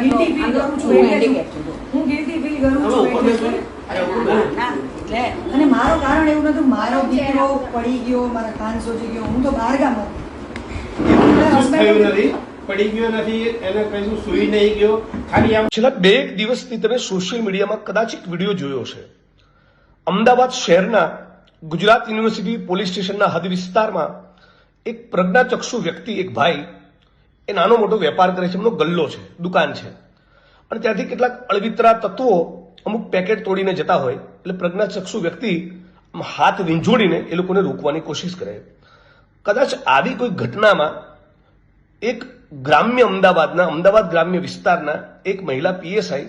Guilty feel કરું છું હું ગિલ્ટી ફીલ કરું છું અને મારો કારણ એવું નતું મારો દીકરો પડી ગયો મારા કાન સોજી ગયો હું તો બહારગામ પડી ગયો નથી એને કશું સુઈ નહીં ગયો ખાલી આમ છેલ્લા 2 દિવસથી તમે સોશિયલ મીડિયામાં કદાચ એક વિડીયો જોયો છે. અમદાવાદ શહેરના ગુજરાત યુનિવર્સિટી પોલીસ સ્ટેશનના હદ વિસ્તારમાં એક પ્રજ્ઞાચક્ષુ વ્યક્તિ, એક ભાઈ, એ નાનો મોટો વેપાર કરે છે, એમનો ગલ્લો છે, દુકાન છે, અને ત્યાંથી કેટલાક અળવિતરા તત્વો અમુક પેકેટ તોડીને જતા હોય એટલે પ્રજ્ઞાચક્ષુ વ્યક્તિ હાથ વીંઝોડીને એ લોકોને રોકવાની કોશિશ કરે. કદાચ આવી કોઈ ઘટનામાં એક અમદાવાદ ગ્રામ્ય વિસ્તારના એક મહિલા પીએસઆઈ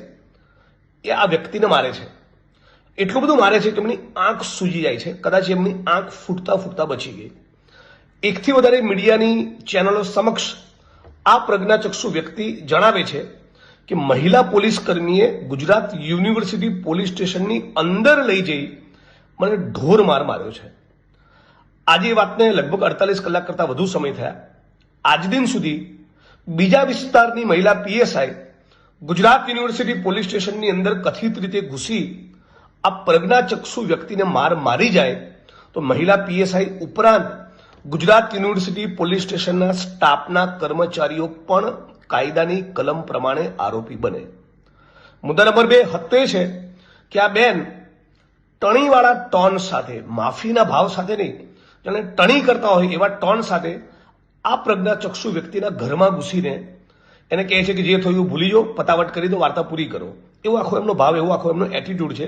એ આ વ્યક્તિને મારે છે. એટલું બધું મારે છે કે એમની આંખ સૂજી જાય છે, કદાચ એમની આંખ ફૂટતા બચી ગઈ. એકથી વધારે મીડિયાની ચેનલો સમક્ષ આ પ્રજ્ઞાચક્ષુ વ્યક્તિ જણાવે છે કે મહિલા પોલીસ કર્મીએ ગુજરાત યુનિવર્સિટી પોલીસ સ્ટેશનની અંદર લઈ જઈ મને ઢોર માર માર્યો છે. આજે એ વાતને લગભગ 48 કલાક કરતા વધુ સમય થયા. આજ દિન સુધી બીજા વિસ્તારની મહિલા પીએસઆઈ ગુજરાત યુનિવર્સિટી પોલીસ સ્ટેશનની અંદર કથિત રીતે ઘૂસી આ પ્રજ્ઞાચક્ષુ વ્યક્તિને મારી જાય તો મહિલા પીએસઆઈ ઉપરાંત ગુજરાત યુનિવર્સિટી પોલીસ સ્ટેશનના સ્ટાફના કર્મચારીઓ પણ કાયદાની કલમ પ્રમાણે આરોપી બને. મુદ્દા નંબર 2 હત્તે છે કે આ બેન ટણીવાળા ટોન સાથે, માફીના ભાવ સાથે નહીં, જેને ટણી કરતા હોય એવા ટોન સાથે આ પ્રજ્ઞાચક્ષુ વ્યક્તિના ઘરમાં ઘૂસીને એને કહે છે કે જે થયું ભૂલી જાઓ, પતાવટ કરી દો, વાર્તા પૂરી કરો. એવો આખો એમનો ભાવ, એવો આખો એમનો એટીટ્યુડ છે.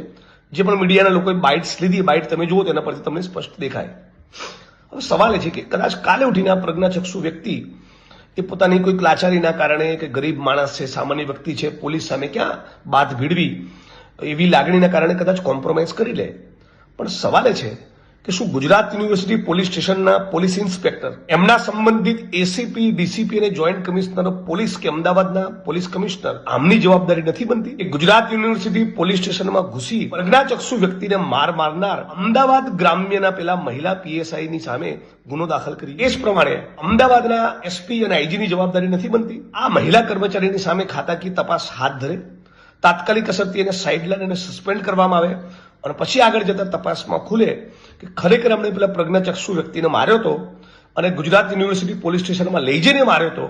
જે પણ મીડિયાના લોકોએ બાઇટ્સ લીધી, બાઇટ તમે જુઓ તેના પરથી તમને સ્પષ્ટ દેખાય. હવે સવાલ એ છે કે કદાચ કાલે ઉઠીને આ પ્રજ્ઞાચક્ષુ વ્યક્તિ એ પોતાની કોઈ લાચારીના કારણે કે ગરીબ માણસ છે, સામાન્ય વ્યક્તિ છે, પોલીસ સામે ક્યાં બાત ભીડવી એવી લાગણીના કારણે કદાચ કોમ્પ્રોમાઇઝ કરી લે. પણ સવાલ એ છે કે શું ગુજરાત યુનિવર્સિટી પોલીસ સ્ટેશનના પોલીસ ઇન્સ્પેક્ટર, એમના સંબંધિત એસીપી, ડીસીપી અને જોઈન્ટ કમિશનર ઓફ પોલીસ કે અમદાવાદના પોલીસ કમિશનર, આમની જવાબદારી નથી બનતી કે ગુજરાત યુનિવર્સિટી પોલીસ સ્ટેશનમાં ઘૂસી પ્રજ્ઞાચક્ષુ વ્યક્તિને મારનાર અમદાવાદ ગ્રામ્યના પેલા મહિલા પીએસઆઈની સામે ગુનો દાખલ કરી? એ જ પ્રમાણે અમદાવાદના એસપી અને આઈજીની જવાબદારી નથી બનતી આ મહિલા કર્મચારીની સામે ખાતાકીય તપાસ હાથ ધરે, તાત્કાલિક અસરથી એને સાઇડલાઇન અને સસ્પેન્ડ કરવામાં આવે અને પછી આગળ જતા તપાસમાં ખુલે કે ખરેખર એમણે પેલા પ્રજ્ઞાચક્ષુ વ્યક્તિને માર્યો હતો અને ગુજરાત યુનિવર્સિટી પોલીસ સ્ટેશનમાં લઈ જઈને માર્યો હતો,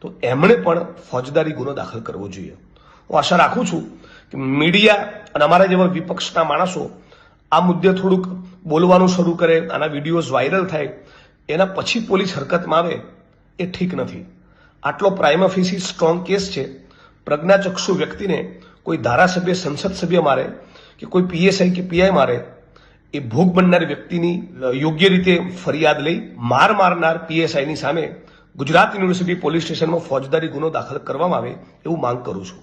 તો એમણે પણ ફોજદારી ગુનો દાખલ કરવો જોઈએ. હું આશા રાખું છું કે મીડિયા અને અમારા જેવા વિપક્ષના માણસો આ મુદ્દે થોડુંક બોલવાનું શરૂ કરે, આના વિડીયોઝ વાયરલ થાય, એના પછી પોલીસ હરકતમાં આવે એ ઠીક નથી. આટલો પ્રાઇમા ફેસી સ્ટ્રોંગ કેસ છે. પ્રજ્ઞાચક્ષુ વ્યક્તિને કોઈ ધારાસભ્ય, સંસદ સભ્ય મારે કે કોઈ પીએસઆઈ કે પીઆઈ મારે, એ ભોગ બનનાર વ્યક્તિની યોગ્ય રીતે ફરિયાદ લઈ મારનાર પીએસઆઈની સામે ગુજરાત યુનિવર્સિટી પોલીસ સ્ટેશનમાં ફોજદારી ગુનો દાખલ કરવામાં આવે એવું માંગ કરું છું.